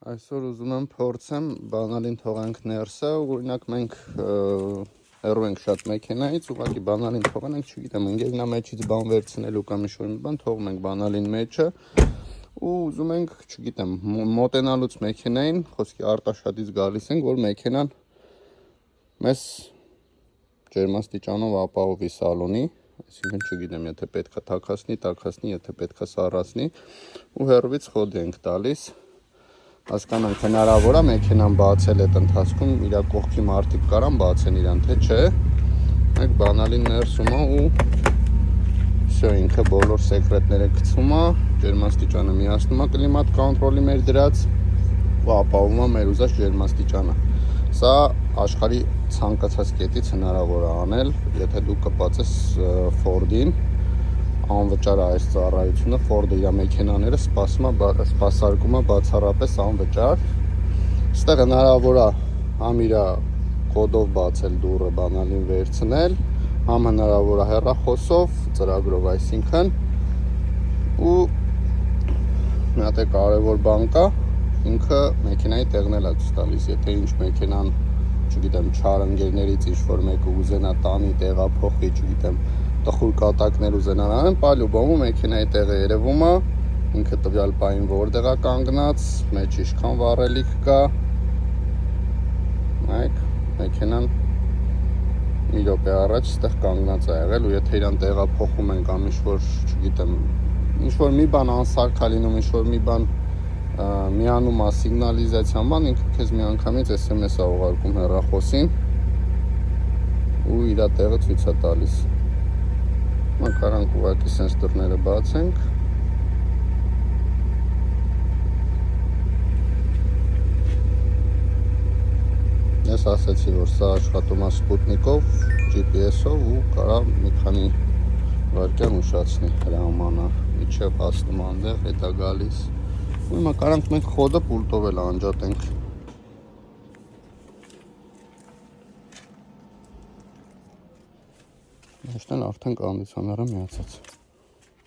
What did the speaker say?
Այսօր ուզում եմ փորձեմ բանալին թողանք ներսը, օրինակ մենք հեռու ենք շատ մեքենայից, ուղղակի բանալին թողանենք, չգիտեմ, ընկերնա մեջից բան վերցնելու կամ ինչ-որ մի բան, թողում ենք բանալին մեջը ու ուզում ենք, չգիտեմ, մոտենալուց մեքենային, խոսքի արտաշատից գալիս ենք, որ մեքենան մեզ ջերմաստիճանով ապահովի սալոնի, այսինքն չգիտեմ, եթե պետքա տաքացնի, եթե պետքա սառացնի ու հեռվից խոդ ենք տալիս Հասկանանք հնարավոր է մեքենան բացել այդ ընթացքում իր կողքի մարդիկ կարան բացեն իրան, թե չէ։ Մենք բանալին ներսում է ու всё ինքը բոլոր սեկրետները գցում է, ջերմաստիճանը միացնում է կլիմատ կոնտրոլի մեր դրած ու ապահովում է մեր ուզած ջերմաստիճանը։ Սա աշխարհի ցանկացած կետից հնարավոր է անել, եթե դու կպածես Ford-ին անվճար է այս ծառայությունը, Ford-ը իր մեքենաները սպասարկում է բացառապես անվճար։ Այստեղ հնարավոր է համ իր կոդով բացել դուռը բանալին վերցնել, համ հնարավոր է հեռախոսով, ծրագրով, այսինքն ու մի հատ կարևոր բան կա, ինքը մեքենայի տեղն էլ է ցույց տալիս, եթե ինչ մեքենան, չգիտեմ, չար ընկերներից ինչ-որ մեկը ուզենա տանի, տեղափոխի, չգիտեմ, տխուր կատակներ ուզենան անեն, պալյուբոմու մեքենայի տեղը երևում է, ինքը տվյալ պահին որտեղ է կանգնած, մեջ ինչքան վառելիք կա, նայեք, մեքենան մի րոպե առաջ այդտեղ կանգնած է եղել ու եթե իրան տեղափոխում են կամ ինչ-որ, չգիտեմ, ինչ-որ մի բան անսարք է լինում, ինչ-որ մի բան միանում է սիգնալիզացիան բան, ինքը քեզ միանգամից SMS է ուղարկում հեռախոսին ու իր տեղը ցույց է տալիս։ Մակարանք ուղղակի սենց դռները բացենք։ Ես ասացի, որ սա աշխատում է Sputnik-ով, GPS-ով ու կարա մի քանի վայրկյան ուշացնի հրամանը, միջև հասնում այնտեղ, հետ է գալիս։ Ու հիմա կարանք մենք խոդը պուլտով էլ անջատենք։ Այստեղ արդեն կոնդիցիոները միացած։